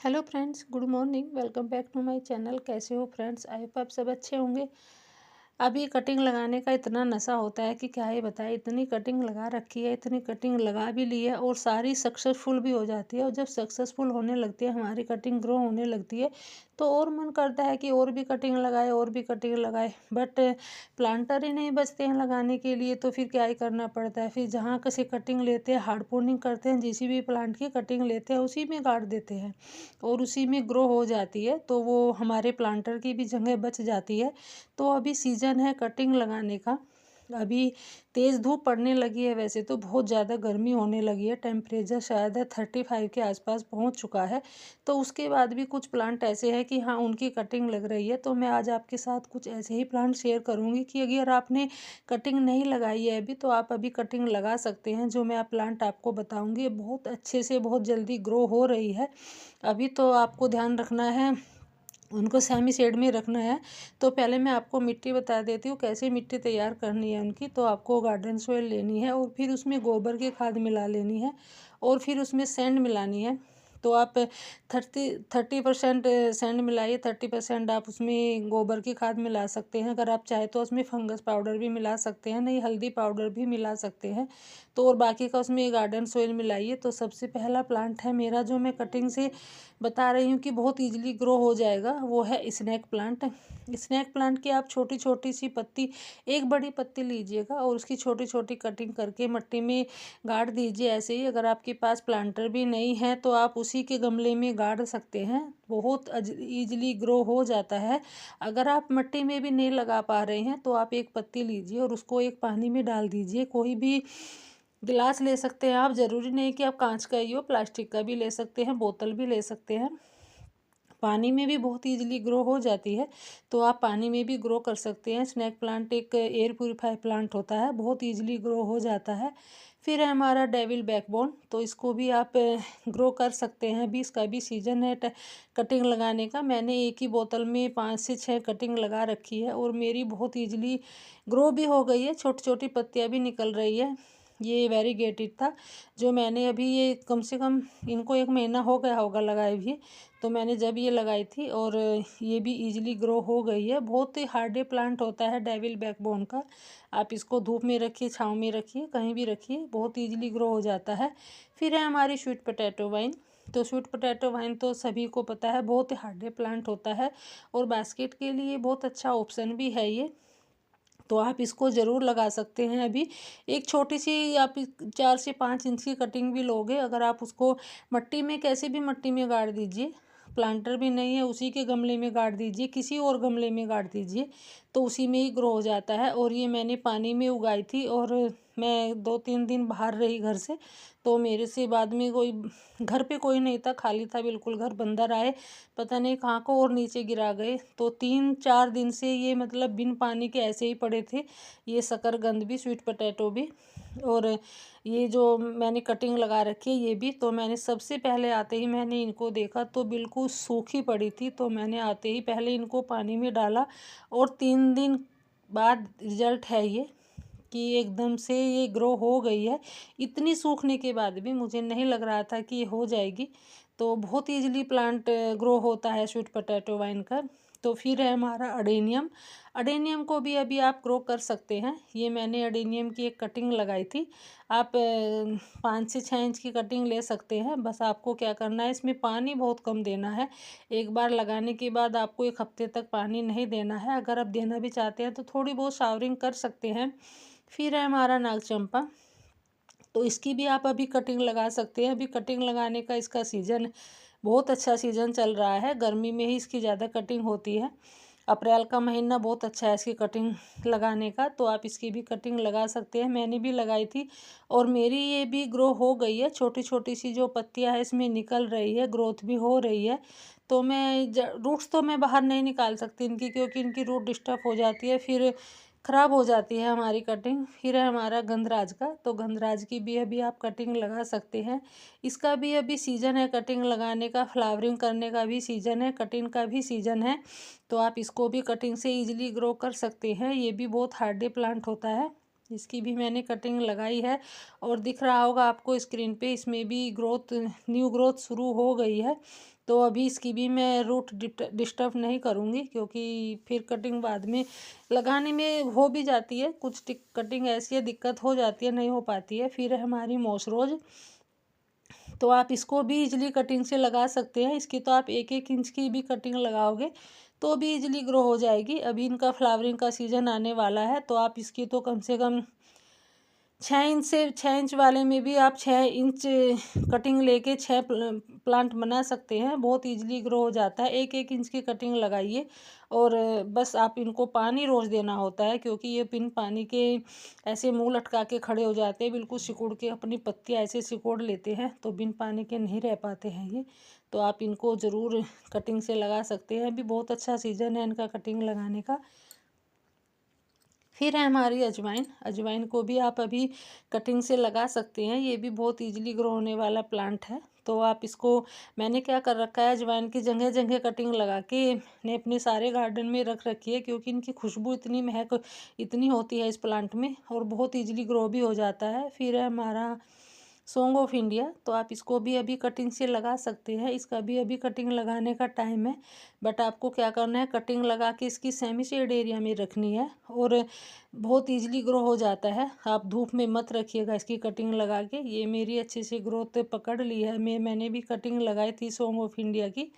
Hello friends, good morning. Welcome back to my channel. कैसे हो friends? I hope आप सब अच्छे होंगे। अभी कटिंग लगाने का इतना नशा होता है कि क्या ही बताएं। इतनी कटिंग लगा रखी है, इतनी कटिंग लगा भी ली है और सारी सक्सेसफुल भी हो जाती है। और जब सक्सेसफुल होने लगती है, हमारी कटिंग ग्रो होने लगती है, तो और मन करता है कि और भी कटिंग लगाए, और भी कटिंग लगाए। बट प्लांटर ही नहीं बचते हैं लगाने के लिए, तो फिर क्या ही करना पड़ता है। फिर जहाँ से कटिंग लेते हैं, हार्डपोनिंग करते हैं, जिस भी प्लांट की कटिंग लेते हैं उसी में गाड़ देते हैं और उसी में ग्रो हो जाती है, तो वो हमारे प्लांटर की भी जगह बच जाती है। तो अभी सीज़न है कटिंग लगाने का। अभी तेज़ धूप पड़ने लगी है। वैसे तो बहुत ज़्यादा गर्मी होने लगी है, टेम्परेचर शायद है 35 के आसपास पहुंच चुका है। तो उसके बाद भी कुछ प्लांट ऐसे हैं कि हाँ, उनकी कटिंग लग रही है। तो मैं आज आपके साथ कुछ ऐसे ही प्लांट शेयर करूंगी कि अगर आपने कटिंग नहीं लगाई है अभी, तो आप अभी कटिंग लगा सकते हैं। जो मैं आप प्लांट आपको बताऊंगी, ये बहुत अच्छे से बहुत जल्दी ग्रो हो रही है। अभी तो आपको ध्यान रखना है, उनको सेमी शेड में रखना है। तो पहले मैं आपको मिट्टी बता देती हूँ कैसे मिट्टी तैयार करनी है उनकी। तो आपको गार्डन सॉइल लेनी है और फिर उसमें गोबर की खाद मिला लेनी है और फिर उसमें सैंड मिलानी है। तो आप 30% सैंड मिलाइए, 30% आप उसमें गोबर की खाद मिला सकते हैं। अगर आप चाहे तो उसमें फंगस पाउडर भी मिला सकते हैं, नहीं हल्दी पाउडर भी मिला सकते हैं। तो और बाकी का उसमें गार्डन सॉइल मिलाइए। तो सबसे पहला प्लांट है मेरा, जो मैं कटिंग से बता रही हूँ कि बहुत इजीली ग्रो हो जाएगा, वो है स्नैक प्लांट। स्नैक प्लांट की आप छोटी छोटी सी पत्ती, एक बड़ी पत्ती लीजिएगा और उसकी छोटी छोटी कटिंग करके मिट्टी में गाड़ दीजिए। ऐसे ही अगर आपके पास प्लांटर भी नहीं है तो आप उसी के गमले में गाड़ सकते हैं, बहुत ईजिली ग्रो हो जाता है। अगर आप मिट्टी में भी नहीं लगा पा रहे हैं तो आप एक पत्ती लीजिए और उसको एक पानी में डाल दीजिए। कोई भी गिलास ले सकते हैं आप, ज़रूरी नहीं कि आप कांच का ही हो, प्लास्टिक का भी ले सकते हैं, बोतल भी ले सकते हैं। पानी में भी बहुत इजीली ग्रो हो जाती है, तो आप पानी में भी ग्रो कर सकते हैं। स्नैक प्लांट एक एयर प्यूरीफायर प्लांट होता है, बहुत इजीली ग्रो हो जाता है। फिर है हमारा डेविल बैकबोन, तो इसको भी आप ग्रो कर सकते हैं। अभी इसका भी सीजन है कटिंग लगाने का। मैंने एक ही बोतल में 5 से 6 कटिंग लगा रखी है और मेरी बहुत ईजिली ग्रो भी हो गई है, छोटी छोटी पत्तियाँ भी निकल रही है। ये वेरीगेटेड था, जो मैंने अभी ये कम से कम इनको 1 महीना हो गया होगा लगाए भी। तो मैंने जब ये लगाई थी और ये भी इजीली ग्रो हो गई है। बहुत ही हार्डे प्लांट होता है डेविल बैकबोन का। आप इसको धूप में रखिए, छाँव में रखिए, कहीं भी रखिए, बहुत इजीली ग्रो हो जाता है। फिर है हमारी स्वीट पोटैटो वाइन। तो स्वीट पोटैटो वाइन तो सभी को पता है, बहुत ही हार्डे प्लांट होता है और बास्केट के लिए बहुत अच्छा ऑप्शन भी है ये। तो आप इसको ज़रूर लगा सकते हैं। अभी एक छोटी सी आप 4 से 5 इंच की कटिंग भी लोगे, अगर आप उसको मिट्टी में, कैसे भी मिट्टी में गाड़ दीजिए, प्लांटर भी नहीं है उसी के गमले में गाड़ दीजिए, किसी और गमले में गाड़ दीजिए, तो उसी में ही ग्रो हो जाता है। और ये मैंने पानी में उगाई थी और मैं 2-3 दिन बाहर रही घर से, तो मेरे से बाद में कोई घर पे कोई नहीं था, खाली था बिल्कुल घर। बंदर आए, पता नहीं कहाँ को, और नीचे गिरा गए। तो 3-4 दिन से ये मतलब बिन पानी के ऐसे ही पड़े थे, ये शकरकंद भी, स्वीट पोटैटो भी। और ये जो मैंने कटिंग लगा रखी है ये भी, तो मैंने सबसे पहले आते ही मैंने इनको देखा तो बिल्कुल सूखी पड़ी थी। तो मैंने आते ही पहले इनको पानी में डाला और 3 दिन बाद रिजल्ट है ये कि एकदम से ये ग्रो हो गई है। इतनी सूखने के बाद भी मुझे नहीं लग रहा था कि ये हो जाएगी। तो बहुत ईजिली प्लांट ग्रो होता है स्वीट पोटैटो वाइन का। तो फिर है हमारा अडेनियम। अडेनियम को भी अभी आप ग्रो कर सकते हैं। ये मैंने अडेनियम की एक कटिंग लगाई थी। आप 5 से 6 इंच की कटिंग ले सकते हैं। बस आपको क्या करना है, इसमें पानी बहुत कम देना है। एक बार लगाने के बाद आपको 1 हफ्ते तक पानी नहीं देना है। अगर आप देना भी चाहते हैं तो थोड़ी बहुत शावरिंग कर सकते हैं। फिर है हमारा नाग चंपा। तो इसकी भी आप अभी कटिंग लगा सकते हैं। अभी कटिंग लगाने का इसका सीज़न, बहुत अच्छा सीज़न चल रहा है। गर्मी में ही इसकी ज़्यादा कटिंग होती है। अप्रैल का महीना बहुत अच्छा है इसकी कटिंग लगाने का, तो आप इसकी भी कटिंग लगा सकते हैं। मैंने भी लगाई थी और मेरी ये भी ग्रो हो गई है। छोटी छोटी सी जो पत्तियां है इसमें निकल रही है, ग्रोथ भी हो रही है। तो मैं रूट्स तो मैं बाहर नहीं निकाल सकती इनकी, क्योंकि इनकी रूट डिस्टर्ब हो जाती है, फिर ख़राब हो जाती है हमारी कटिंग। फिर है हमारा गंधराज का। तो गंधराज की भी अभी आप कटिंग लगा सकते हैं। इसका भी अभी सीज़न है कटिंग लगाने का, फ्लावरिंग करने का भी सीज़न है, कटिंग का भी सीज़न है। तो आप इसको भी कटिंग से ईजिली ग्रो कर सकते हैं। ये भी बहुत हार्डी प्लांट होता है। इसकी भी मैंने कटिंग लगाई है और दिख रहा होगा आपको स्क्रीन पे, इसमें भी ग्रोथ, न्यू ग्रोथ शुरू हो गई है। तो अभी इसकी भी मैं रूट डिस्टर्ब नहीं करूँगी, क्योंकि फिर कटिंग बाद में लगाने में हो भी जाती है, कुछ कटिंग ऐसी है दिक्कत हो जाती है, नहीं हो पाती है। फिर है हमारी मॉसरोज, तो आप इसको भी इजली कटिंग से लगा सकते हैं। इसकी तो आप 1-1 इंच की भी कटिंग लगाओगे तो भी इजली ग्रो हो जाएगी। अभी इनका फ्लावरिंग का सीज़न आने वाला है, तो आप इसकी तो कम से कम 6 इंच से 6 इंच वाले में भी आप 6 इंच कटिंग लेके 6 प्लांट बना सकते हैं। बहुत इजीली ग्रो हो जाता है। 1-1 इंच की कटिंग लगाइए और बस आप इनको पानी रोज़ देना होता है, क्योंकि ये बिन पानी के ऐसे मुंह लटका के खड़े हो जाते हैं, बिल्कुल सिकुड़ के अपनी पत्तियाँ ऐसे सिकोड़ लेते हैं, तो बिन पानी के नहीं रह पाते हैं ये। तो आप इनको ज़रूर कटिंग से लगा सकते हैं। अभी बहुत अच्छा सीज़न है इनका कटिंग लगाने का। फिर है हमारी अजवाइन। अजवाइन को भी आप अभी कटिंग से लगा सकते हैं। ये भी बहुत इजीली ग्रो होने वाला प्लांट है। तो आप इसको, मैंने क्या कर रखा है, अजवाइन की जगह जगह कटिंग लगा के ने अपने सारे गार्डन में रख रखी है, क्योंकि इनकी खुशबू इतनी, महक इतनी होती है इस प्लांट में, और बहुत इजीली ग्रो भी हो जाता है। फिर है हमारा सॉन्ग ऑफ इंडिया, तो आप इसको भी अभी कटिंग से लगा सकते हैं। इसका भी अभी कटिंग लगाने का टाइम है, बट आपको क्या करना है, कटिंग लगा के इसकी सेमी शेड एरिया में रखनी है, और बहुत इजीली ग्रो हो जाता है। आप धूप में मत रखिएगा इसकी कटिंग लगा के। ये मेरी अच्छे से ग्रोथ पकड़ ली है, मैंने भी कटिंग लगाई थी सॉन्ग ऑफ इंडिया की।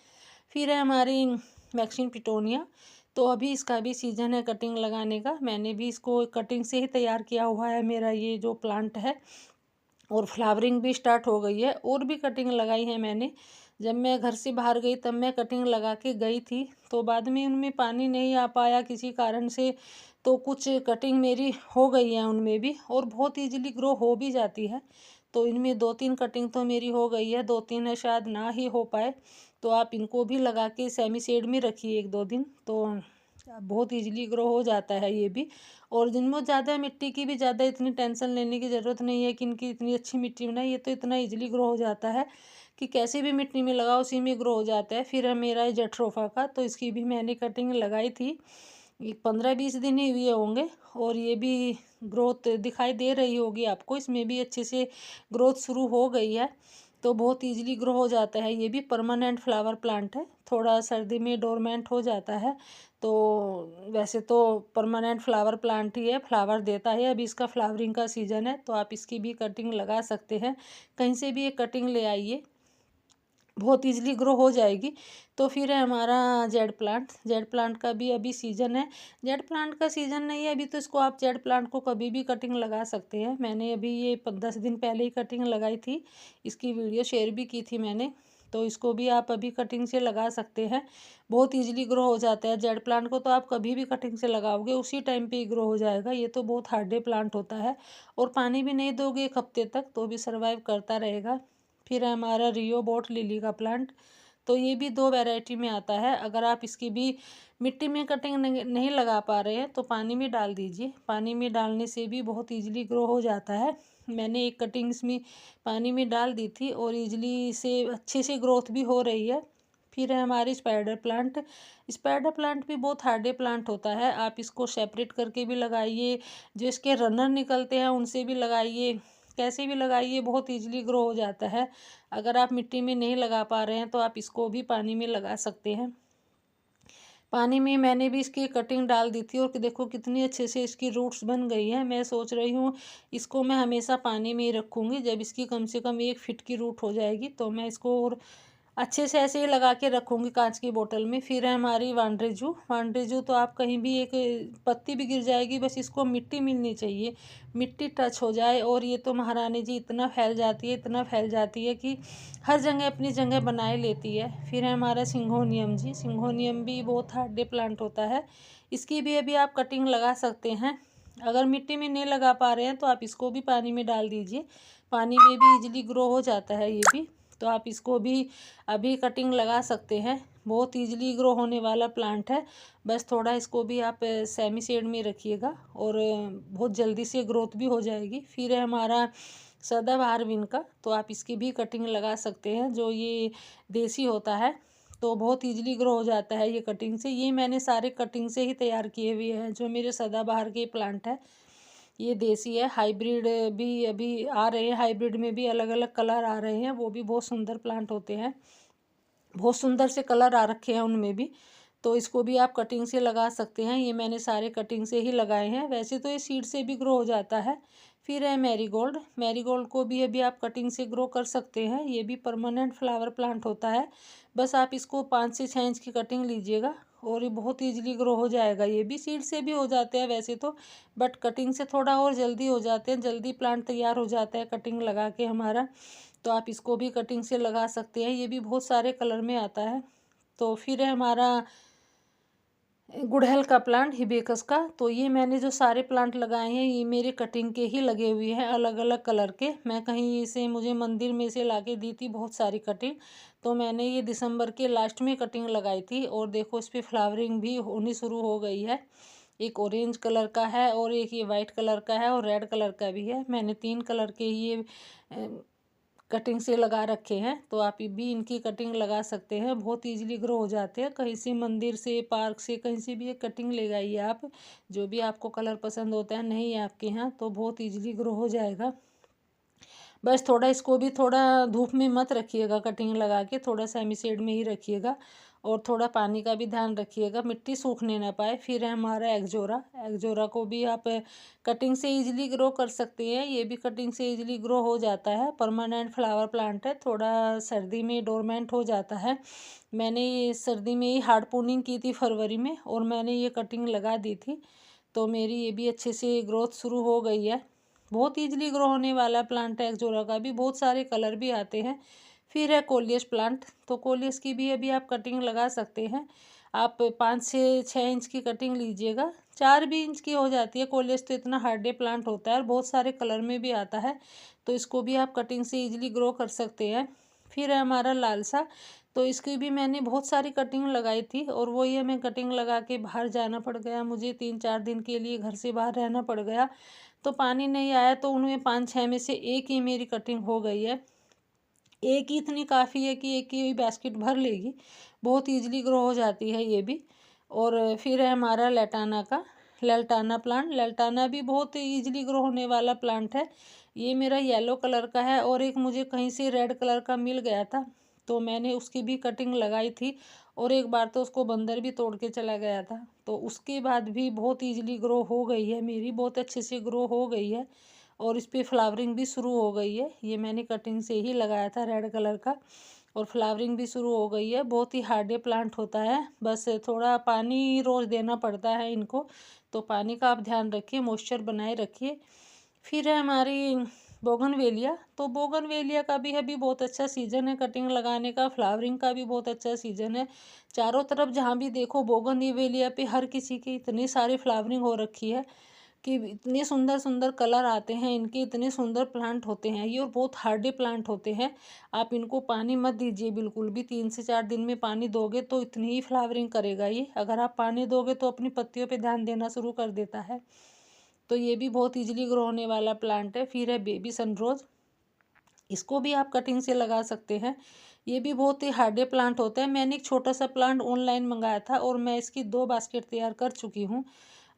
फिर है हमारी वैक्सीन पिटोनिया, तो अभी इसका भी सीज़न है कटिंग लगाने का। मैंने भी इसको कटिंग से ही तैयार किया हुआ है, मेरा ये जो प्लांट है, और फ्लावरिंग भी स्टार्ट हो गई है। और भी कटिंग लगाई है मैंने। जब मैं घर से बाहर गई तब मैं कटिंग लगा के गई थी, तो बाद में उनमें पानी नहीं आ पाया किसी कारण से, तो कुछ कटिंग मेरी हो गई है उनमें भी, और बहुत इजीली ग्रो हो भी जाती है। तो इनमें 2-3 कटिंग तो मेरी हो गई है, 2-3 है शायद ना ही हो पाए। तो आप इनको भी लगा के सेमी शेड में रखिए 1-2 दिन, तो बहुत इजीली ग्रो हो जाता है ये भी। और जिनमें ज़्यादा मिट्टी की भी ज़्यादा इतनी टेंशन लेने की ज़रूरत नहीं है कि इनकी इतनी अच्छी मिट्टी में, नहीं, ये तो इतना इजीली ग्रो हो जाता है कि कैसी भी मिट्टी में लगाओ उसी में ग्रो हो जाता है। फिर है मेरा जेट्रोफा का, तो इसकी भी मैंने कटिंग लगाई थी, 15-20 दिन ही हुए होंगे, और ये भी ग्रोथ दिखाई दे रही होगी आपको। इसमें भी अच्छे से ग्रोथ शुरू हो गई है, तो बहुत इजीली ग्रो हो जाता है। ये भी परमानेंट फ्लावर प्लांट है, थोड़ा सर्दी में डोरमेंट हो जाता है, तो वैसे तो परमानेंट फ्लावर प्लांट ही है, फ्लावर देता है। अभी इसका फ्लावरिंग का सीज़न है, तो आप इसकी भी कटिंग लगा सकते हैं। कहीं से भी एक कटिंग ले आइए, बहुत इजीली ग्रो हो जाएगी। तो फिर है हमारा जेड प्लांट। जेड प्लांट का भी अभी सीज़न है। जेड प्लांट का सीज़न नहीं है अभी, तो इसको आप जेड प्लांट को कभी भी कटिंग लगा सकते हैं। मैंने अभी ये 10 दिन पहले ही कटिंग लगाई थी, इसकी वीडियो शेयर भी की थी मैंने। तो इसको भी आप अभी कटिंग से लगा सकते हैं, बहुत इजीली ग्रो हो जाता है। जेड प्लांट को तो आप कभी भी कटिंग से लगाओगे उसी टाइम पे ही ग्रो हो जाएगा। ये तो बहुत हार्डे प्लांट होता है, और पानी भी नहीं दोगे 1 हफ्ते तक तो भी सर्वाइव करता रहेगा। फिर है हमारा रियोबोट लिली का प्लांट, तो ये भी 2 वैरायटी में आता है। अगर आप इसकी भी मिट्टी में कटिंग नहीं लगा पा रहे हैं तो पानी में डाल दीजिए। पानी में डालने से भी बहुत इजीली ग्रो हो जाता है। मैंने एक कटिंग इसमें पानी में डाल दी थी, और इजीली से अच्छे से ग्रोथ भी हो रही है। फिर है हमारी स्पाइडर प्लांट। स्पाइडर प्लांट भी बहुत हार्डे प्लांट होता है। आप इसको सेपरेट करके भी लगाइए, जो इसके रनर निकलते हैं उनसे भी लगाइए, कैसे भी लगाइए, बहुत इजीली ग्रो हो जाता है। अगर आप मिट्टी में नहीं लगा पा रहे हैं तो आप इसको भी पानी में लगा सकते हैं। पानी में मैंने भी इसकी कटिंग डाल दी थी, और देखो कितनी अच्छे से इसकी रूट्स बन गई हैं। मैं सोच रही हूँ इसको मैं हमेशा पानी में ही रखूँगी। जब इसकी कम से कम 1 फीट की रूट हो जाएगी तो मैं इसको और अच्छे से ऐसे ही लगा के रखूँगी कांच की बोतल में। फिर है हमारी वांड्रेजू। वांड्रेजू तो आप कहीं भी एक पत्ती भी गिर जाएगी, बस इसको मिट्टी मिलनी चाहिए, मिट्टी टच हो जाए, और ये तो महारानी जी इतना फैल जाती है, इतना फैल जाती है कि हर जगह अपनी जगह बनाए लेती है। फिर है हमारा सिंघोनियम जी। सिंघोनियम भी बहुत हार्डे प्लांट होता है, इसकी भी अभी आप कटिंग लगा सकते हैं। अगर मिट्टी में नहीं लगा पा रहे हैं तो आप इसको भी पानी में डाल दीजिए, पानी में भी इजीली ग्रो हो जाता है ये भी। तो आप इसको भी अभी कटिंग लगा सकते हैं, बहुत इजीली ग्रो होने वाला प्लांट है। बस थोड़ा इसको भी आप सेमी शेड में रखिएगा, और बहुत जल्दी से ग्रोथ भी हो जाएगी। फिर है हमारा सदाबहार विन का, तो आप इसकी भी कटिंग लगा सकते हैं, जो ये देसी होता है, तो बहुत इजीली ग्रो हो जाता है ये कटिंग से। ये मैंने सारे कटिंग से ही तैयार किए हुए हैं, जो मेरे सदाबहार के प्लांट है। ये देसी है। हाइब्रिड भी अभी आ रहे हैं, हाइब्रिड में भी अलग अलग कलर आ रहे हैं, वो भी बहुत सुंदर प्लांट होते हैं, बहुत सुंदर से कलर आ रखे हैं उनमें भी। तो इसको भी आप कटिंग से लगा सकते हैं। ये मैंने सारे कटिंग से ही लगाए हैं। वैसे तो ये सीड से भी ग्रो हो जाता है। फिर है मैरीगोल्ड। मैरीगोल्ड को भी अभी आप कटिंग से ग्रो कर सकते हैं। ये भी परमानेंट फ्लावर प्लांट होता है। बस आप इसको 5 से 6 इंच की कटिंग लीजिएगा और ये बहुत ईजिली ग्रो हो जाएगा। ये भी सीड से भी हो जाते हैं वैसे तो, बट कटिंग से थोड़ा और जल्दी हो जाते हैं, जल्दी प्लांट तैयार हो जाता है कटिंग लगा के हमारा। तो आप इसको भी कटिंग से लगा सकते हैं। ये भी बहुत सारे कलर में आता है। तो फिर है हमारा गुड़हल का प्लांट, हिबिस्कस का। तो ये मैंने जो सारे प्लांट लगाए हैं ये मेरे कटिंग के ही लगे हुए हैं, अलग अलग कलर के। मैं कहीं से मुझे मंदिर में से लाके दी थी बहुत सारी कटिंग। तो मैंने ये दिसंबर के लास्ट में कटिंग लगाई थी और देखो इस पर फ्लावरिंग भी होनी शुरू हो गई है। एक ऑरेंज कलर का है और एक ये वाइट कलर का है और रेड कलर का भी है। मैंने 3 कलर के ये कटिंग से लगा रखे हैं। तो आप भी इनकी कटिंग लगा सकते हैं, बहुत इजीली ग्रो हो जाते हैं। कहीं से मंदिर से, पार्क से, कहीं से भी एक कटिंग ले जाइए आप, जो भी आपको कलर पसंद होता है, नहीं है आपके यहाँ तो बहुत इजीली ग्रो हो जाएगा। बस थोड़ा इसको भी थोड़ा धूप में मत रखिएगा, कटिंग लगा के थोड़ा सेमी शेड में ही रखिएगा और थोड़ा पानी का भी ध्यान रखिएगा, मिट्टी सूखने ना पाए। फिर है हमारा एग्जोरा। एग्जोरा को भी आप कटिंग से इजीली ग्रो कर सकते हैं। ये भी कटिंग से इजीली ग्रो हो जाता है, परमानेंट फ्लावर प्लांट है। थोड़ा सर्दी में डोरमेंट हो जाता है। मैंने ये सर्दी में ही हार्ड प्रूनिंग की थी फरवरी में और मैंने ये कटिंग लगा दी थी। तो मेरी ये भी अच्छे से ग्रोथ शुरू हो गई है। बहुत ईजिली ग्रो होने वाला प्लांट है एक्जोरा का भी, बहुत सारे कलर भी आते हैं। फिर है कोलियस प्लांट। तो कोलियस की भी अभी आप कटिंग लगा सकते हैं। आप 5 से 6 इंच की कटिंग लीजिएगा, 4 भी इंच की हो जाती है। कोलियस तो इतना हार्डे प्लांट होता है और बहुत सारे कलर में भी आता है। तो इसको भी आप कटिंग से ईजिली ग्रो कर सकते हैं। फिर है हमारा लालसा। तो इसकी भी मैंने बहुत सारी कटिंग लगाई थी और वो ये मैं कटिंग लगा के बाहर जाना पड़ गया, मुझे 3-4 दिन के लिए घर से बाहर रहना पड़ गया। तो पानी नहीं आया तो उनमें 5-6 में से एक ही मेरी कटिंग हो गई है। एक ही इतनी काफ़ी है कि एक ही बास्केट भर लेगी, बहुत ईजिली ग्रो हो जाती है ये भी। और फिर है हमारा लेटाना का, लेल्टाना प्लांट। लेल्टाना भी बहुत ईजिली ग्रो होने वाला प्लांट है। ये मेरा येलो कलर का है और एक मुझे कहीं से रेड कलर का मिल गया था, तो मैंने उसकी भी कटिंग लगाई थी और एक बार तो उसको बंदर भी तोड़ के चला गया था। तो उसके बाद भी बहुत ईजिली ग्रो हो गई है मेरी, बहुत अच्छे से ग्रो हो गई है और इस पर फ्लावरिंग भी शुरू हो गई है। ये मैंने कटिंग से ही लगाया था रेड कलर का और फ्लावरिंग भी शुरू हो गई है। बहुत ही हार्डे प्लांट होता है, बस थोड़ा पानी रोज़ देना पड़ता है इनको। तो पानी का आप ध्यान रखिए, मॉइस्चर बनाए रखिए। फिर है हमारी बोगनवेलिया। तो बोगनवेलिया का भी अभी बहुत अच्छा सीज़न है कटिंग लगाने का, फ्लावरिंग का भी बहुत अच्छा सीज़न है। चारों तरफ जहाँ भी देखो बोगनवेलिया पे हर किसी की इतनी सारी फ्लावरिंग हो रखी है कि इतने सुंदर सुंदर कलर आते हैं इनके, इतने सुंदर प्लांट होते हैं ये और बहुत हार्डे प्लांट होते हैं। आप इनको पानी मत दीजिए बिल्कुल भी, 3 से 4 दिन में पानी दोगे तो इतनी ही फ्लावरिंग करेगा ये। अगर आप पानी दोगे तो अपनी पत्तियों पे ध्यान देना शुरू कर देता है। तो ये भी बहुत इजीली ग्रो होने वाला प्लांट है। फिर है बेबी सनरोज। इसको भी आप कटिंग से लगा सकते हैं। ये भी बहुत ही हार्डे प्लांट होता है। मैंने एक छोटा सा प्लांट ऑनलाइन मंगाया था और मैं इसकी 2 बास्केट तैयार कर चुकी हूँ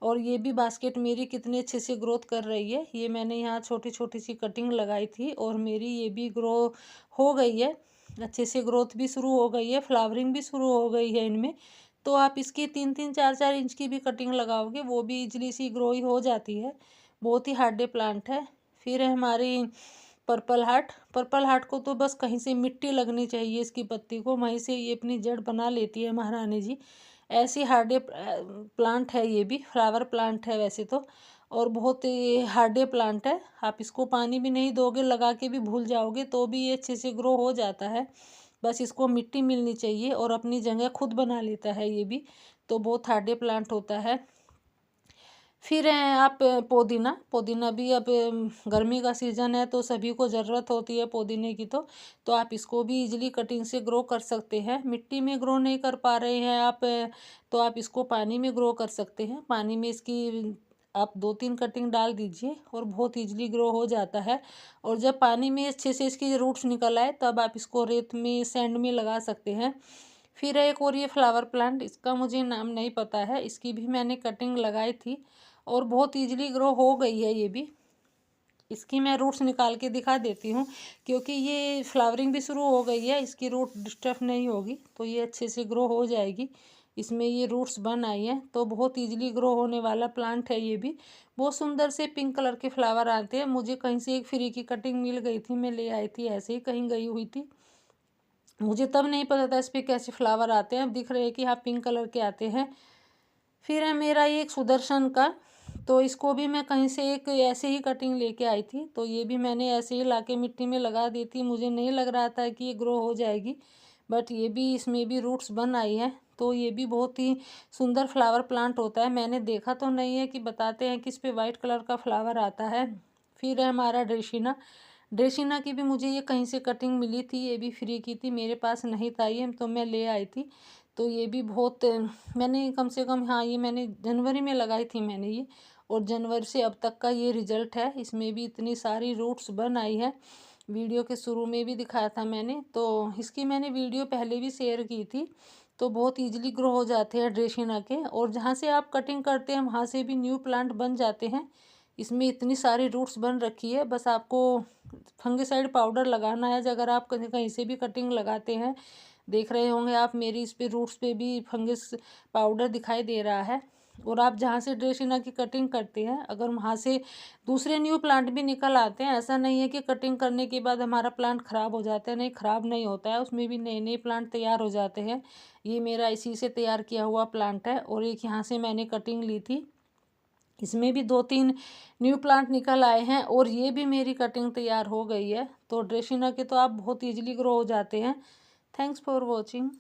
और ये भी बास्केट मेरी कितने अच्छे से ग्रोथ कर रही है। ये मैंने यहाँ छोटी छोटी सी कटिंग लगाई थी और मेरी ये भी ग्रो हो गई है, अच्छे से ग्रोथ भी शुरू हो गई है, फ्लावरिंग भी शुरू हो गई है इनमें। तो आप इसकी 3-3 4-4 इंच की भी कटिंग लगाओगे वो भी इजली सी ग्रो ही हो जाती है। बहुत ही हार्डे प्लांट है। फिर है हमारी पर्पल हार्ट। पर्पल हार्ट को तो बस कहीं से मिट्टी लगनी चाहिए इसकी पत्ती को, वहीं से ये अपनी जड़ बना लेती है महारानी जी। ऐसी हार्डे प्लांट है, ये भी फ्लावर प्लांट है वैसे तो और बहुत ही हार्डे प्लांट है। आप इसको पानी भी नहीं दोगे, लगा के भी भूल जाओगे तो भी ये अच्छे से ग्रो हो जाता है। बस इसको मिट्टी मिलनी चाहिए और अपनी जगह खुद बना लेता है ये भी। तो बहुत हार्डे प्लांट होता है। फिर हैं आप पुदीना। पुदीना भी अब गर्मी का सीज़न है तो सभी को ज़रूरत होती है पुदीने की। तो आप इसको भी इजीली कटिंग से ग्रो कर सकते हैं। मिट्टी में ग्रो नहीं कर पा रहे हैं आप, तो आप इसको पानी में ग्रो कर सकते हैं। पानी में इसकी आप 2-3 कटिंग डाल दीजिए और बहुत इजीली ग्रो हो जाता है। और जब पानी में अच्छे से इसकी रूट्स निकल आए तब आप इसको रेत में, सैंड में लगा सकते हैं। फिर एक और ये फ्लावर प्लांट, इसका मुझे नाम नहीं पता है, इसकी भी मैंने कटिंग लगाई थी और बहुत ईजिली ग्रो हो गई है ये भी। इसकी मैं रूट्स निकाल के दिखा देती हूँ, क्योंकि ये फ्लावरिंग भी शुरू हो गई है, इसकी रूट डिस्टर्ब नहीं होगी तो ये अच्छे से ग्रो हो जाएगी। इसमें ये रूट्स बन आई हैं तो बहुत ईजिली ग्रो होने वाला प्लांट है ये भी। बहुत सुंदर से पिंक कलर के फ्लावर आते हैं। मुझे कहीं से एक फ्री की कटिंग मिल गई थी, मैं ले आई थी, ऐसे ही कहीं गई हुई थी, मुझे तब नहीं पता था इस पर कैसे फ्लावर आते हैं। अब दिख रहे हैं कि हाँ पिंक कलर के आते हैं। फिर है मेरा ये एक सुदर्शन का, तो इसको भी मैं कहीं से एक ऐसे ही कटिंग लेके आई थी, तो ये भी मैंने ऐसे ही लाके मिट्टी में लगा दी थी। मुझे नहीं लग रहा था कि ये ग्रो हो जाएगी, बट ये भी, इसमें भी रूट्स बन आई हैं। तो ये भी बहुत ही सुंदर फ्लावर प्लांट होता है। मैंने देखा तो नहीं है, कि बताते हैं कि इस पर वाइट कलर का फ्लावर आता है। फिर है हमारा ड्रेसिना। ड्रेसिना की भी मुझे ये कहीं से कटिंग मिली थी, ये भी फ्री की थी, मेरे पास नहीं था ये, तो मैं ले आई थी। तो ये भी बहुत, मैंने कम से कम, हाँ ये मैंने जनवरी में लगाई थी मैंने ये, और जनवरी से अब तक का ये रिजल्ट है। इसमें भी इतनी सारी रूट्स बन आई है। वीडियो के शुरू में भी दिखाया था मैंने, तो इसकी मैंने वीडियो पहले भी शेयर की थी। तो बहुत ईजिली ग्रो हो जाते हैं ड्रेसिना के, और जहाँ से आप कटिंग करते हैं वहाँ से भी न्यू प्लांट बन जाते हैं। इसमें इतनी सारी रूट्स बन रखी है, बस आपको फंगिसाइड पाउडर लगाना है। अगर आप कहीं कहीं से भी कटिंग लगाते हैं, देख रहे होंगे आप मेरी इस पे रूट्स पे भी फंगस पाउडर दिखाई दे रहा है। और आप जहाँ से ड्रेसिना की कटिंग करते हैं, अगर वहाँ से दूसरे न्यू प्लांट भी निकल आते हैं, ऐसा नहीं है कि कटिंग करने के बाद हमारा प्लांट ख़राब हो जाता है, नहीं ख़राब नहीं होता है, उसमें भी नए नए प्लांट तैयार हो जाते हैं। ये मेरा इसी से तैयार किया हुआ प्लांट है, और एक यहाँ से मैंने कटिंग ली थी, इसमें भी 2-3 न्यू प्लांट निकल आए हैं, और ये भी मेरी कटिंग तैयार हो गई है। तो ड्रेसिना के तो आप बहुत ईजिली ग्रो हो जाते हैं। Thanks for watching.